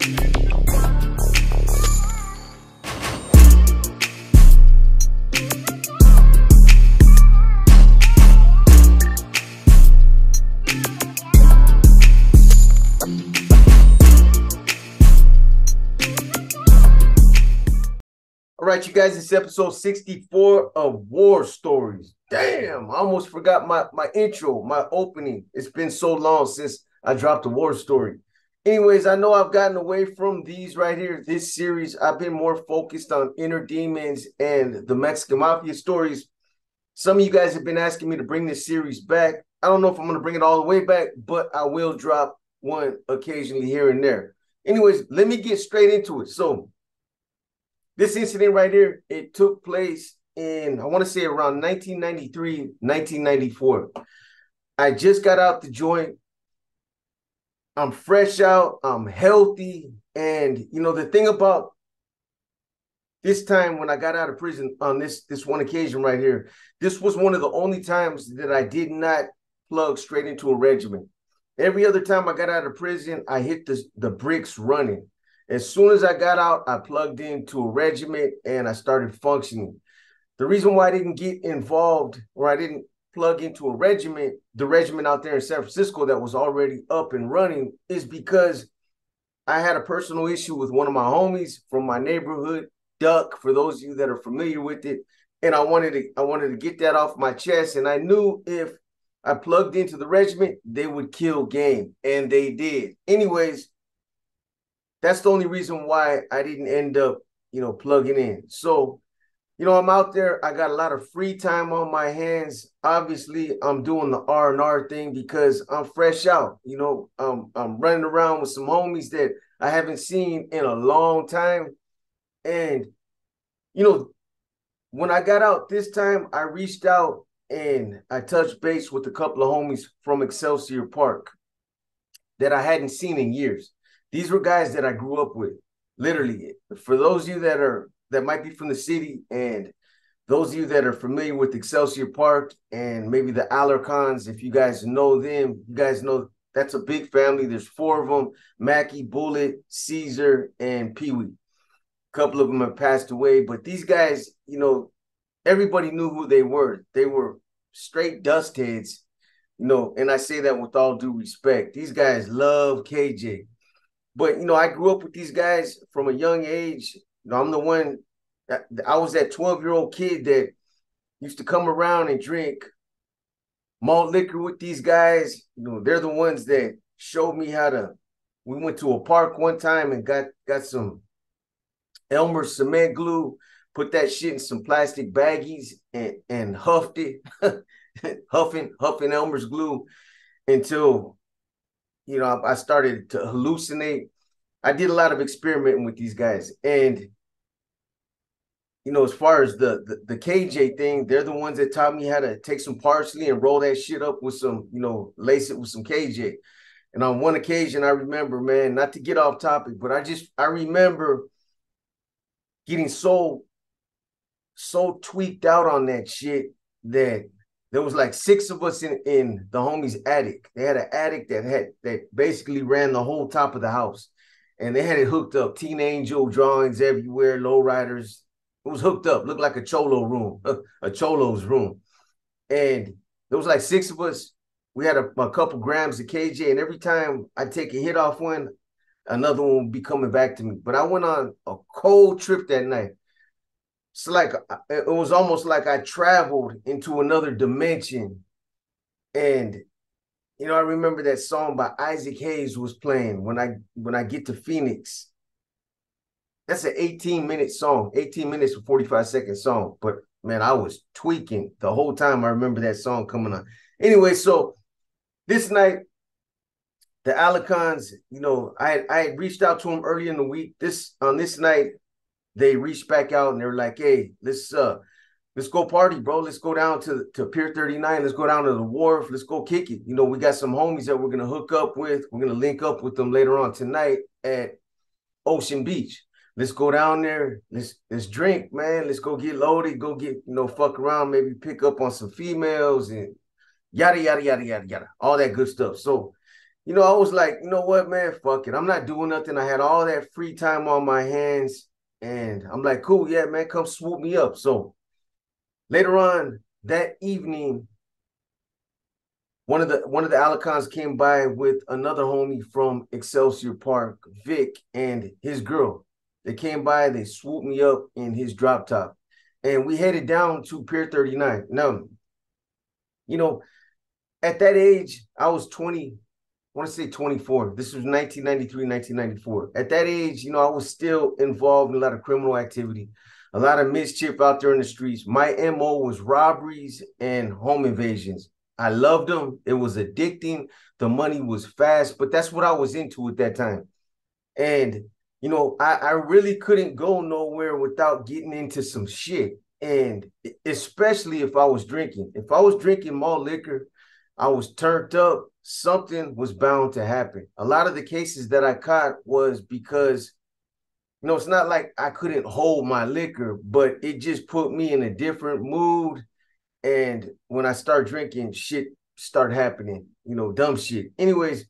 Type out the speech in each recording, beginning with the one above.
All right, you guys, it's episode 64 of War Stories. Damn, I almost forgot my intro, my opening. It's been so long since I dropped a war story. Anyways, I know I've gotten away from these right here. This series, I've been more focused on inner demons and the Mexican Mafia stories. Some of you guys have been asking me to bring this series back. I don't know if I'm going to bring it all the way back, but I will drop one occasionally here and there. Anyways, let me get straight into it. So, this incident right here, it took place in, I want to say around 1993, 1994. I just got out the joint. I'm fresh out. I'm healthy. And, you know, the thing about this time when I got out of prison on this one occasion right here, this was one of the only times that I did not plug straight into a regiment. Every other time I got out of prison, I hit the bricks running. As soon as I got out, I plugged into a regiment and I started functioning. The reason why I didn't get involved or I didn't plug into a regiment, the regiment out there in San Francisco that was already up and running, is because I had a personal issue with one of my homies from my neighborhood, Duck, for those of you that are familiar with it. And I wanted to get that off my chest. And I knew if I plugged into the regiment, they would kill game. And they did. Anyways, that's the only reason why I didn't end up, you know, plugging in. So, you know, I'm out there. I got a lot of free time on my hands. Obviously, I'm doing the R&R thing because I'm fresh out. You know, I'm running around with some homies that I haven't seen in a long time. And, you know, when I got out this time, I reached out and I touched base with a couple of homies from Excelsior Park that I hadn't seen in years. These were guys that I grew up with, literally. For those of you that might be from the city and those of you that are familiar with Excelsior Park and maybe the Alarcons, if you guys know them, you guys know that's a big family. There's 4 of them, Mackie, Bullet, Caesar, and Pee-wee. A couple of them have passed away, but these guys, you know, everybody knew who they were. They were straight dust heads, you know, and I say that with all due respect. These guys love KJ. But, you know, I grew up with these guys from a young age. You know, I'm the one, I was that 12-year-old kid that used to come around and drink malt liquor with these guys. You know, they're the ones that showed me how to, we went to a park one time and got some Elmer cement glue, put that shit in some plastic baggies and huffed it, huffing Elmer's glue until, you know, I started to hallucinate. I did a lot of experimenting with these guys. And, you know, as far as the KJ thing, they're the ones that taught me how to take some parsley and roll that shit up with some, you know, lace it with some KJ. And on one occasion, I remember, man, not to get off topic, but I remember getting so tweaked out on that shit that there was like 6 of us in the homie's attic. They had an attic that basically ran the whole top of the house. And they had it hooked up. Teen Angel drawings everywhere, lowriders. It was hooked up. Looked like a cholo room, a cholo's room. And there was like 6 of us. We had a couple grams of KJ. And every time I take a hit off one, another one would be coming back to me. But I went on a cold trip that night. It's like, it was almost like I traveled into another dimension. And, you know, I remember that song by Isaac Hayes was playing, When I Get to Phoenix. That's an 18-minute song, 18 minutes and 45-second song. But, man, I was tweaking the whole time I remember that song coming on. Anyway, so this night, the Alicons, you know, I had reached out to them early in the week. On this night, they reached back out and they were like, hey, let's go party, bro. Let's go down to Pier 39. Let's go down to the wharf. Let's go kick it. You know, we got some homies that we're going to hook up with. We're going to link up with them later on tonight at Ocean Beach. Let's go down there. Let's drink, man. Let's go get loaded. Go get, you know, fuck around, maybe pick up on some females and yada, yada, yada, yada, yada. All that good stuff. So I was like, you know what, man, fuck it. I'm not doing nothing. I had all that free time on my hands, and I'm like, cool, yeah, man, come swoop me up. So later on that evening, one of the Alicons came by with another homie from Excelsior Park, Vic, and his girl. They came by, they swooped me up in his drop top, and we headed down to Pier 39. Now, you know, at that age, I was 20, I want to say 24. This was 1993, 1994. At that age, I was still involved in a lot of criminal activity, a lot of mischief out there in the streets. My MO was robberies and home invasions. I loved them. It was addicting. The money was fast, but that's what I was into at that time. And, I really couldn't go nowhere without getting into some shit. And especially if I was drinking. If I was drinking more liquor, I was turned up, something was bound to happen. A lot of the cases that I caught was because, it's not like I couldn't hold my liquor, but it just put me in a different mood. And when I start drinking, shit start happening, dumb shit. Anyways,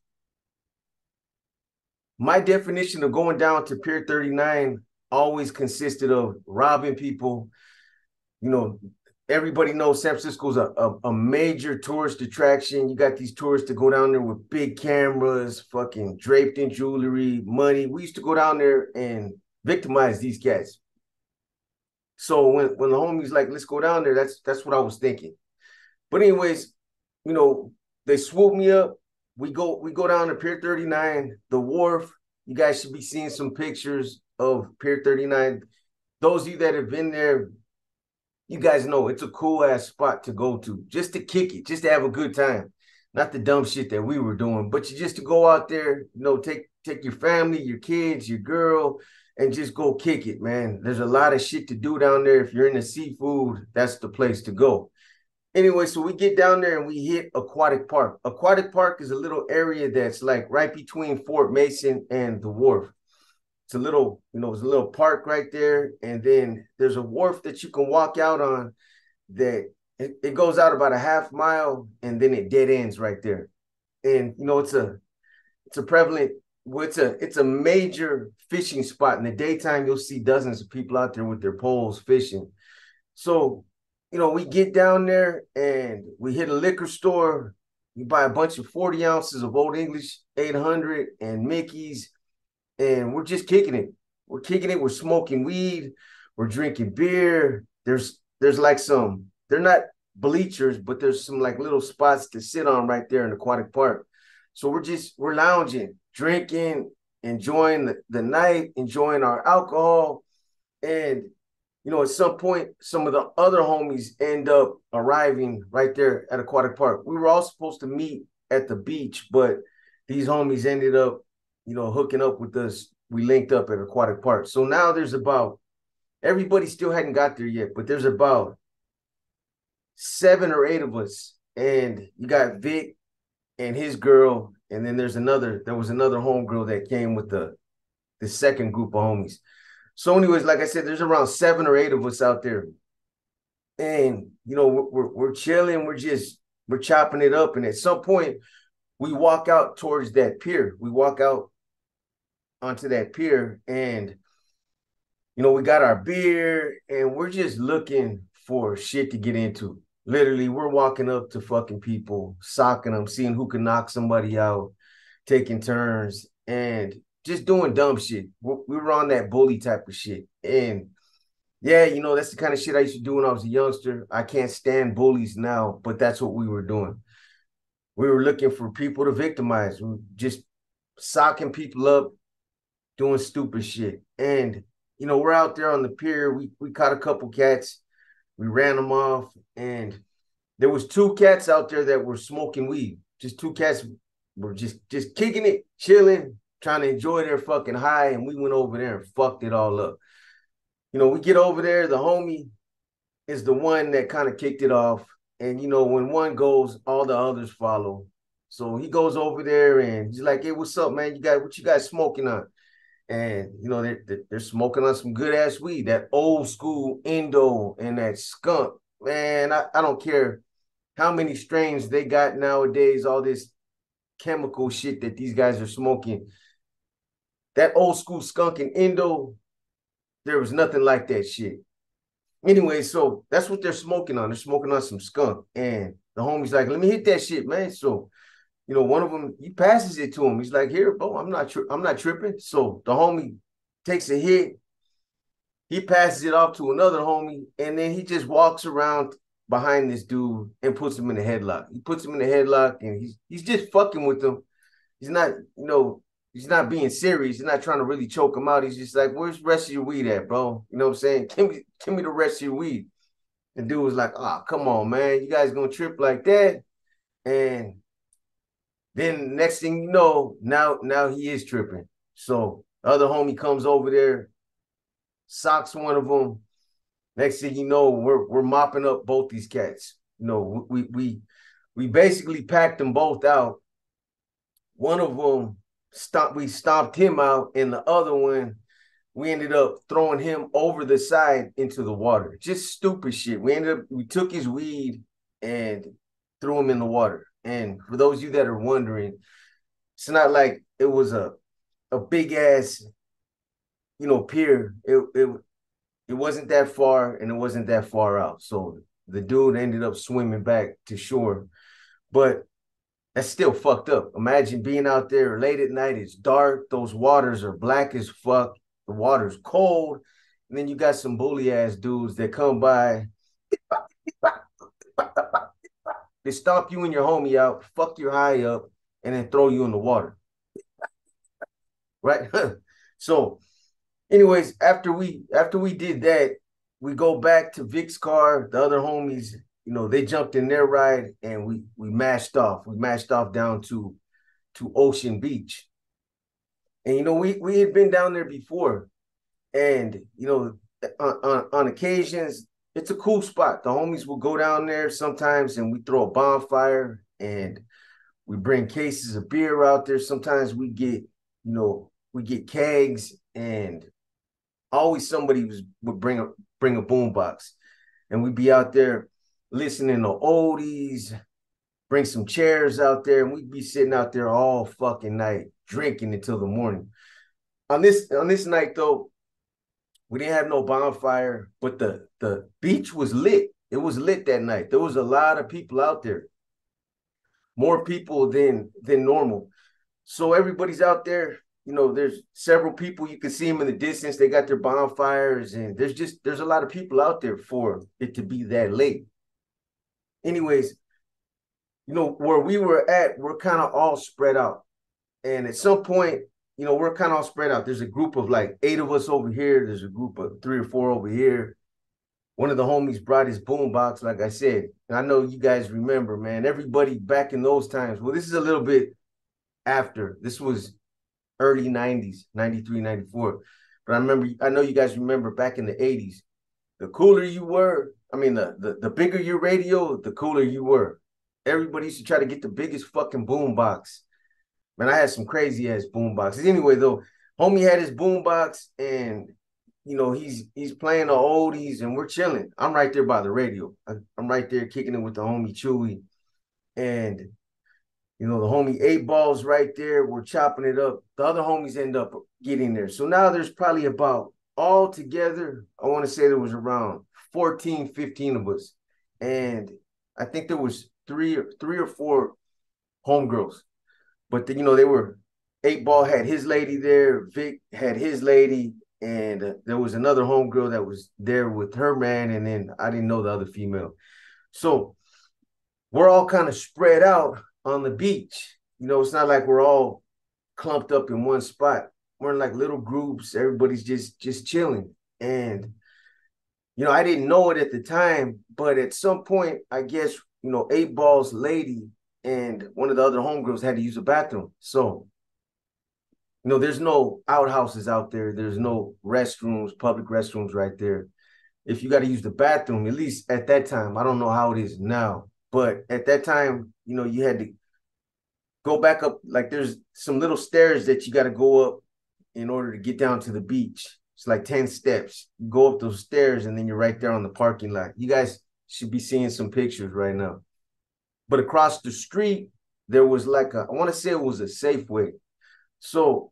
my definition of going down to Pier 39 always consisted of robbing people. You know, everybody knows San Francisco's a major tourist attraction. You got these tourists that go down there with big cameras, fucking draped in jewelry, money. We used to go down there and victimize these cats. So when the homies like, let's go down there, that's what I was thinking. But anyways, they swoop me up. We go down to Pier 39, the wharf. You guys should be seeing some pictures of Pier 39. Those of you that have been there, you guys know it's a cool ass spot to go to, just to kick it, just to have a good time. Not the dumb shit that we were doing, but just to go out there, take your family, your kids, your girl, and just go kick it, man. There's a lot of shit to do down there. If you're into seafood, that's the place to go. Anyway, so we get down there and we hit Aquatic Park. Aquatic Park is a little area that's like right between Fort Mason and the wharf. It's a little, it's a little park right there. And then there's a wharf that you can walk out on that it goes out about a half mile and then it dead ends right there. And, it's a prevalent, well, it's a major fishing spot. In the daytime, you'll see dozens of people out there with their poles fishing. So, we get down there and we hit a liquor store. We buy a bunch of 40 ounces of Old English 800 and Mickey's, and we're just kicking it. We're kicking it. We're smoking weed. We're drinking beer. There's like they're not bleachers, but there's some like little spots to sit on right there in Aquatic Park. So we're lounging, drinking, enjoying the night, enjoying our alcohol. And at some point, some of the other homies end up arriving right there at Aquatic Park. We were all supposed to meet at the beach, but these homies ended up, hooking up with us. We linked up at Aquatic Park. So now everybody still hadn't got there yet, but there's about 7 or 8 of us. And you got Vic and his girl, and then there was another homegirl that came with the second group of homies. So anyways, like I said, there's around 7 or 8 of us out there. And, we're chilling. We're chopping it up. And at some point, we walk out towards that pier. We walk out onto that pier and, we got our beer and we're just looking for shit to get into. Literally, we're walking up to fucking people, socking them, seeing who can knock somebody out, taking turns. And just doing dumb shit. We were on that bully type of shit. And yeah, that's the kind of shit I used to do when I was a youngster. I can't stand bullies now, but that's what we were doing. We were looking for people to victimize. We were just socking people up, doing stupid shit. And, we're out there on the pier. We caught a couple cats. We ran them off. And there was 2 cats out there that were smoking weed. Just 2 cats were just kicking it, chilling, trying to enjoy their fucking high, and we went over there and fucked it all up. We get over there, the homie is the one that kind of kicked it off. And, when one goes, all the others follow. So he goes over there and he's like, hey, what's up, man? What you guys smoking on? And, they're smoking on some good ass weed, that old school Indo and that skunk. Man, I don't care how many strains they got nowadays, all this chemical shit that these guys are smoking. That old school skunk and Indo, there was nothing like that shit. Anyway, so that's what they're smoking on. They're smoking on some skunk. And the homie's like, let me hit that shit, man. So, you know, one of them, he passes it to him. He's like, here, bro, I'm not tripping. So the homie takes a hit. He passes it off to another homie, and then he just walks around behind this dude and puts him in a headlock. He puts him in a headlock, and he's just fucking with him. He's not, you know, he's not being serious. He's not trying to really choke him out. He's just like, where's the rest of your weed at, bro? You know what I'm saying? Give me the rest of your weed. And dude was like, oh, come on, man. You guys gonna trip like that? And then next thing you know, now he is tripping. So the other homie comes over there, socks one of them. Next thing you know, we're mopping up both these cats. You know, we basically packed them both out. One of them we stomped him out, and the other one, we ended up throwing him over the side into the water. Just stupid shit. We took his weed and threw him in the water. And for those of you that are wondering, it's not like it was a big ass, you know, pier. It wasn't that far, and it wasn't that far out. So the dude ended up swimming back to shore. But that's still fucked up. Imagine being out there late at night. It's dark. Those waters are black as fuck. The water's cold. And then you got some bully ass dudes that come by. They stomp you and your homie out, fuck your high up, and then throw you in the water. Right? So anyways, after we did that, we go back to Vic's car. The other homies, you know, they jumped in their ride, and we mashed off. We mashed off down to Ocean Beach. And you know, we had been down there before, and you know, on occasions, it's a cool spot. The homies will go down there sometimes, and we throw a bonfire, and we bring cases of beer out there. Sometimes we get, you know, we get kegs, and always somebody would bring a boombox, and we'd be out there listening to oldies, bring some chairs out there, and we'd be sitting out there all fucking night, drinking until the morning. On this night, though, we didn't have no bonfire, but the beach was lit. It was lit that night. There was a lot of people out there, more people than normal. So everybody's out there. You know, there's several people. You can see them in the distance. They got their bonfires, and there's a lot of people out there for it to be that late. Anyways, you know, where we were at, we're kind of all spread out. And at some point, you know, we're kind of all spread out. There's a group of like 8 of us over here. There's a group of 3 or 4 over here. One of the homies brought his boombox, like I said. And I know you guys remember, man, everybody back in those times. Well, this is a little bit after. This was early 90s, 93, 94. But I know you guys remember back in the 80s. The cooler you were, I mean, the bigger your radio, the cooler you were. Everybody used to try to get the biggest fucking boombox. Man, I had some crazy ass boomboxes. Anyway, though, homie had his boombox, and you know, he's playing the oldies, and we're chilling. I'm right there by the radio. I'm right there kicking it with the homie Chewy, and you know, the homie 8 Ball's right there. We're chopping it up. The other homies end up getting there. So now there's probably about all together, I want to say there was around 14, 15 of us, and I think there was three or four homegirls. But you know, they were 8 Ball had his lady there, Vic had his lady, and there was another homegirl that was there with her man, and then I didn't know the other female. So we're all kind of spread out on the beach. You know, it's not like we're all clumped up in one spot. We're in like little groups. Everybody's just chilling. And you know, I didn't know it at the time, but at some point, I guess, you know, 8 Ball's lady and one of the other homegirls had to use a bathroom. So, you know, there's no outhouses out there. There's no restrooms, public restrooms right there. If you got to use the bathroom, at least at that time, I don't know how it is now, but at that time, you know, you had to go back up. Like there's some little stairs that you got to go up in order to get down to the beach. It's like 10 steps. You go up those stairs, and then you're right there on the parking lot. You guys should be seeing some pictures right now. But across the street, there was like I want to say it was a Safeway. So,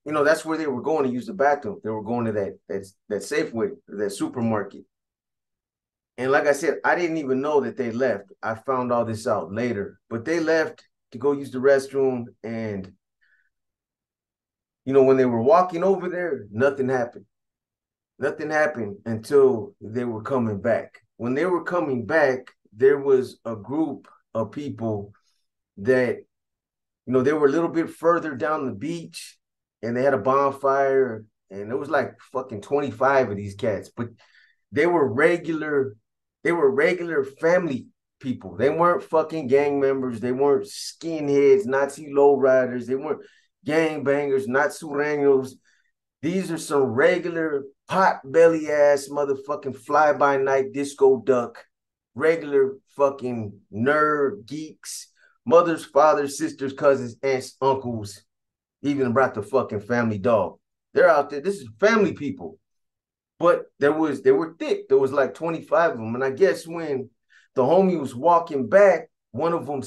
that's where they were going to use the bathroom. They were going to that Safeway, that supermarket. And like I said, I didn't even know that they left. I found all this out later. But they left to go use the restroom. And, when they were walking over there, nothing happened. Nothing happened until they were coming back. When they were coming back, there was a group of people that, they were a little bit further down the beach and they had a bonfire, and there was like fucking 25 of these cats, but they were regular family people. They weren't fucking gang members. They weren't skinheads, Nazi lowriders. They weren't gangbangers, not sureños. These are some regular pot belly ass motherfucking fly by night disco duck, regular fucking nerd geeks, mothers, fathers, sisters, cousins, aunts, uncles, even brought the fucking family dog. They're out there. This is family people. But they were thick. There was like 25 of them. And I guess when the homie was walking back, one of them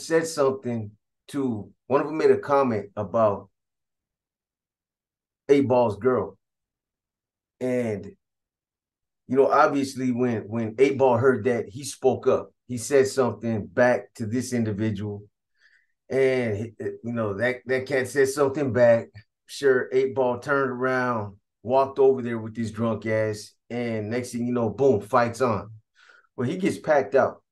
made a comment about 8Ball's girl. And, obviously when 8Ball heard that, he spoke up. He said something back to this individual. And, that cat said something back. Sure, 8Ball turned around, walked over there with this drunk ass. And next thing you know, boom, fight's on. Well, he gets packed out.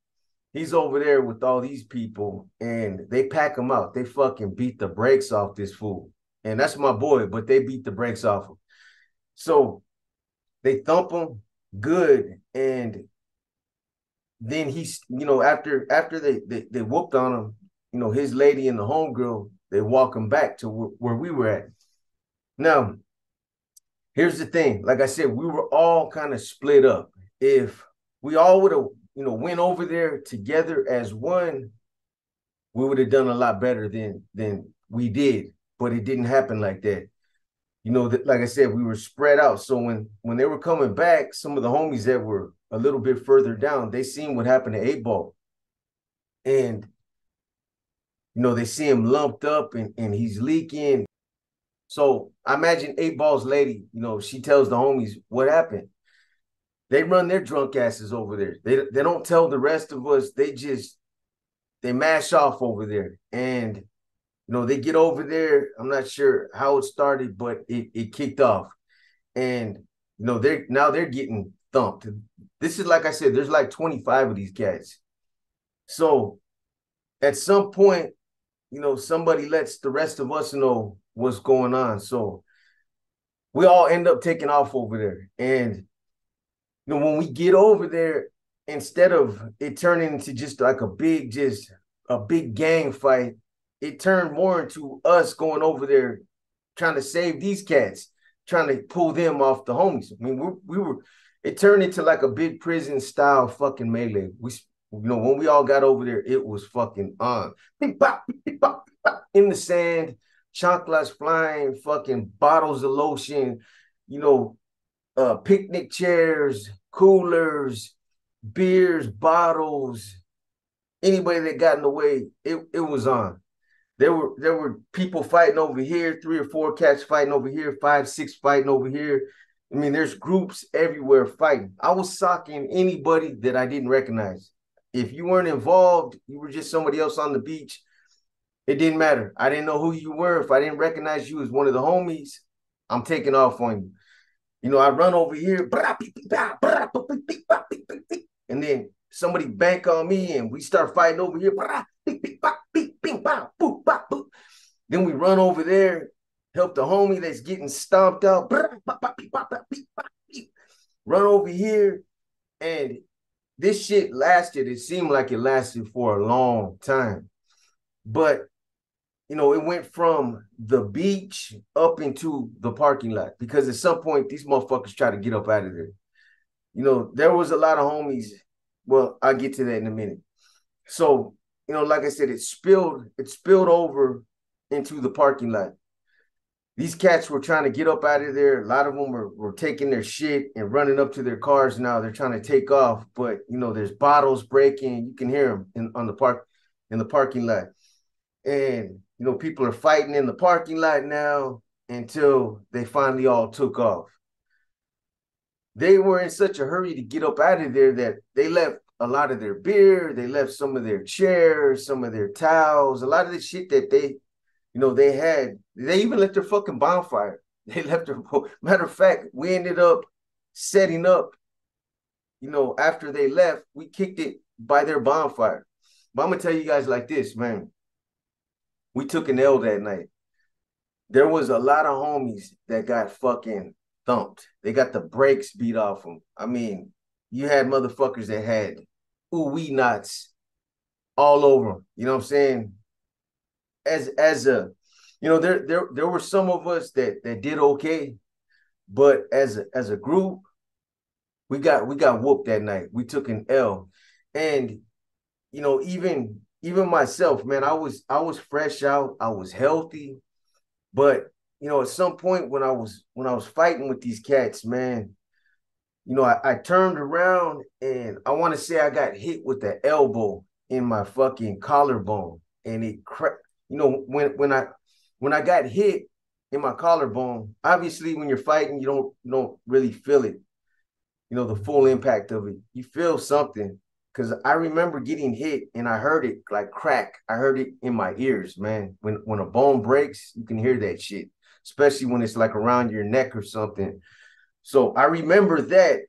He's over there with all these people, and they pack him out. They fucking beat the brakes off this fool. And that's my boy, but they beat the brakes off him. So they thump him good. And then he's, after they whooped on him, his lady and the homegirl, they walk him back to where we were at. Now, here's the thing. Like I said, we were all kind of split up. If we all would have, went over there together as one, we would have done a lot better than we did. But it didn't happen like that. Like I said, we were spread out. So when they were coming back, some of the homies that were a little bit further down, they seen what happened to 8Ball. And, they see him lumped up and he's leaking. So I imagine 8Ball's lady, she tells the homies what happened. They run their drunk asses over there. They don't tell the rest of us. They mash off over there. And, they get over there. I'm not sure how it started, but it kicked off. And, they're getting thumped. This is, like I said, there's like 25 of these cats. So at some point, somebody lets the rest of us know what's going on. So we all end up taking off over there. And, when we get over there, instead of it turning into just like a big gang fight, it turned more into us going over there trying to save these cats, trying to pull them off the homies. I mean, it turned into like a big prison style fucking melee. When we all got over there, it was fucking on. Beep, bop, beep, bop, beep, bop, in the sand, chocolates flying, fucking bottles of lotion, picnic chairs, coolers, beers, bottles. Anybody that got in the way, it was on. There were people fighting over here, 3 or 4 cats fighting over here, 5, 6 fighting over here. I mean, there's groups everywhere fighting. I was socking anybody that I didn't recognize. If you weren't involved, you were just somebody else on the beach. It didn't matter. I didn't know who you were. If I didn't recognize you as one of the homies, I'm taking off on you. I run over here, and then somebody bank on me, and we start fighting over here. Then we run over there, help the homie that's getting stomped out. Run over here, and this shit lasted. It seemed like it lasted for a long time. But, it went from the beach up into the parking lot, because at some point, these motherfuckers try to get up out of there. There was a lot of homies. Well, I'll get to that in a minute. So, like I said, it spilled over into the parking lot. These cats were trying to get up out of there. A lot of them were taking their shit and running up to their cars now. They're trying to take off, but, there's bottles breaking. You can hear them in the parking lot. And, people are fighting in the parking lot now until they finally all took off. They were in such a hurry to get up out of there that they left a lot of their beer, they left some of their chairs, some of their towels, a lot of the shit that they had. They even left their fucking bonfire. They left their, matter of fact, we ended up setting up, after they left, we kicked it by their bonfire. But I'm gonna tell you guys like this, man. We took an L that night. There was a lot of homies that got fucking thumped. They got the brakes beat off them. I mean, you had motherfuckers that had ooh-wee knots all over them. You know what I'm saying? As a, there were some of us that did okay, but as a group, we got whooped that night. We took an L, and even myself, man, I was fresh out. I was healthy. But at some point when I was fighting with these cats, man, I turned around and I want to say I got hit with the elbow in my fucking collarbone, and it cracked. When I got hit in my collarbone, obviously when you're fighting, you don't really feel it, the full impact of it. You feel something, because I remember getting hit and I heard it like crack. I heard it in my ears, man. When a bone breaks, you can hear that shit, especially when it's like around your neck or something. So I remember that,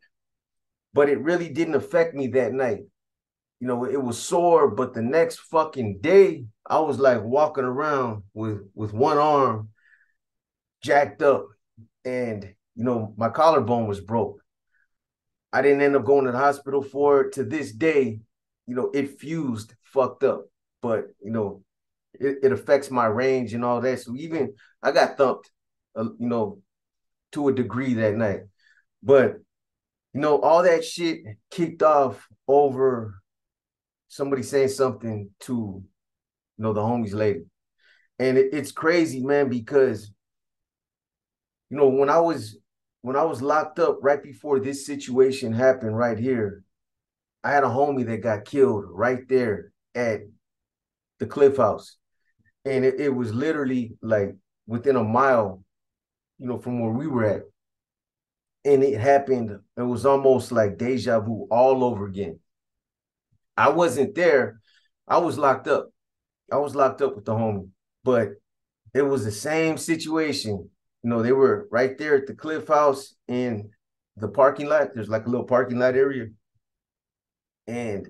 but it really didn't affect me that night. It was sore, but the next fucking day, I was like walking around with one arm jacked up, and my collarbone was broke. I didn't end up going to the hospital for it. To this day, it fused, fucked up. But, it affects my range and all that. So even I got thumped, to a degree that night. But, all that shit kicked off over somebody saying something to, the homies lady. And it's crazy, man, because, when I was locked up right before this situation happened right here, I had a homie that got killed right there at the Cliff House. And it was literally like within a mile, from where we were at. And it happened, it was almost like deja vu all over again. I wasn't there. I was locked up. I was locked up with the homie. But it was the same situation. They were right there at the Cliff House in the parking lot. There's like a little parking lot area. And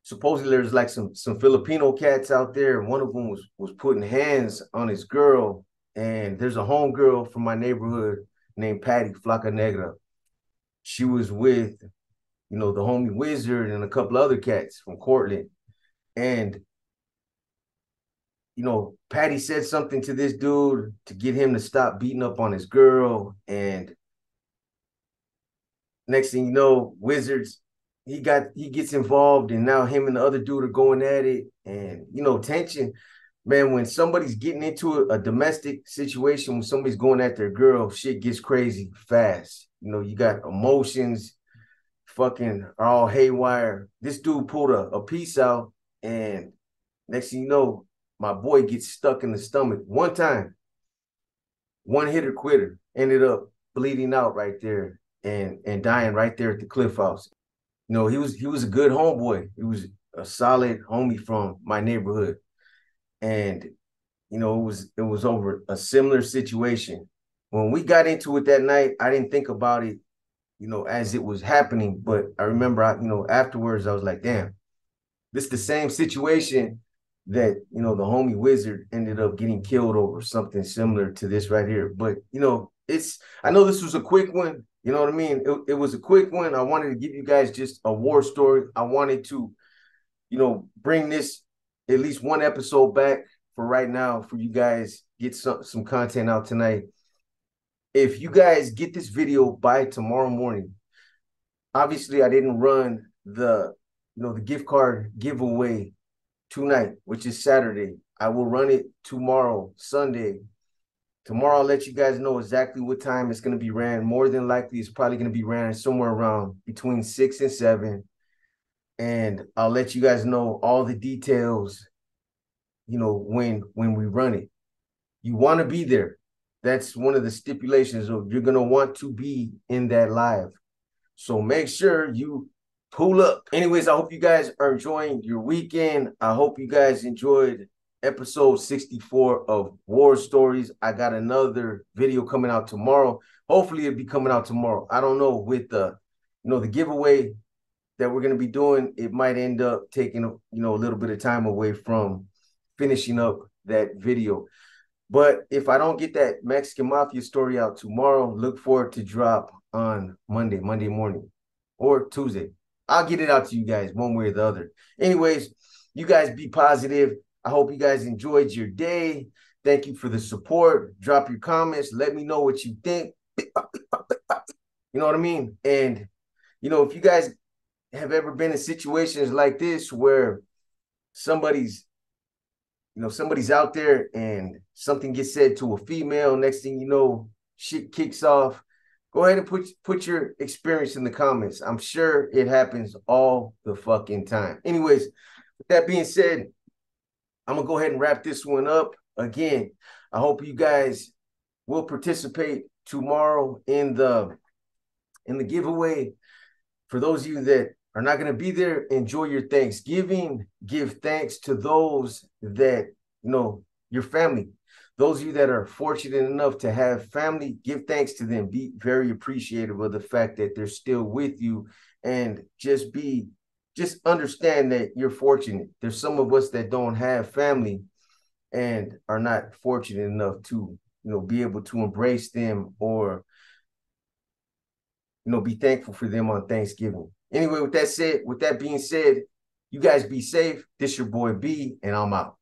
supposedly there's like some Filipino cats out there. And one of them was putting hands on his girl. And there's a homegirl from my neighborhood named Patty Flaca Negra. She was with, the homie Wizard and a couple other cats from Cortland. And Patty said something to this dude to get him to stop beating up on his girl. And next thing you know, Wizards, he gets involved, and now him and the other dude are going at it. And, tension, man, when somebody's getting into a domestic situation, when somebody's going at their girl, shit gets crazy fast. You got emotions fucking are all haywire. This dude pulled a piece out, and next thing you know, my boy gets stuck in the stomach one time. One hitter quitter, ended up bleeding out right there and dying right there at the Cliff House. He was a good homeboy. He was a solid homie from my neighborhood. And it was over a similar situation. When we got into it that night, I didn't think about it, as it was happening. But I remember, afterwards, I was like, damn, this is the same situation that, the homie Wizard ended up getting killed over, something similar to this right here. But, I know this was a quick one. You know what I mean? It was a quick one. I wanted to give you guys just a war story. I wanted to, bring this at least one episode back for right now for you guys, get some content out tonight. If you guys get this video by tomorrow morning, obviously I didn't run the gift card giveaway tonight, which is Saturday. I will run it tomorrow, Sunday. Tomorrow, I'll let you guys know exactly what time it's going to be ran. More than likely, it's probably going to be ran somewhere around between 6 and 7. And I'll let you guys know all the details when we run it. You want to be there. That's one of the stipulations of you're going to want to be in that live. So make sure you pull up. Anyways, I hope you guys are enjoying your weekend. I hope you guys enjoyed episode 64 of War Stories. I got another video coming out tomorrow. Hopefully it'll be coming out tomorrow. I don't know, with the the giveaway that we're going to be doing, it might end up taking a little bit of time away from finishing up that video. But if I don't get that Mexican Mafia story out tomorrow, look for it to drop on Monday morning or Tuesday. I'll get it out to you guys one way or the other. Anyways, you guys be positive. I hope you guys enjoyed your day. Thank you for the support. Drop your comments. Let me know what you think. You know what I mean? And, if you guys have ever been in situations like this where somebody's out there and something gets said to a female, next thing you know, shit kicks off, go ahead and put your experience in the comments. I'm sure it happens all the fucking time. Anyways, with that being said, I'm going to go ahead and wrap this one up. Again, I hope you guys will participate tomorrow in the giveaway. For those of you that are not going to be there, enjoy your Thanksgiving. Give thanks to those that, your family. Those of you that are fortunate enough to have family, give thanks to them. Be very appreciative of the fact that they're still with you, and just understand that you're fortunate. There's some of us that don't have family and are not fortunate enough to, be able to embrace them or, be thankful for them on Thanksgiving. Anyway, with that being said, you guys be safe. This your boy B, and I'm out.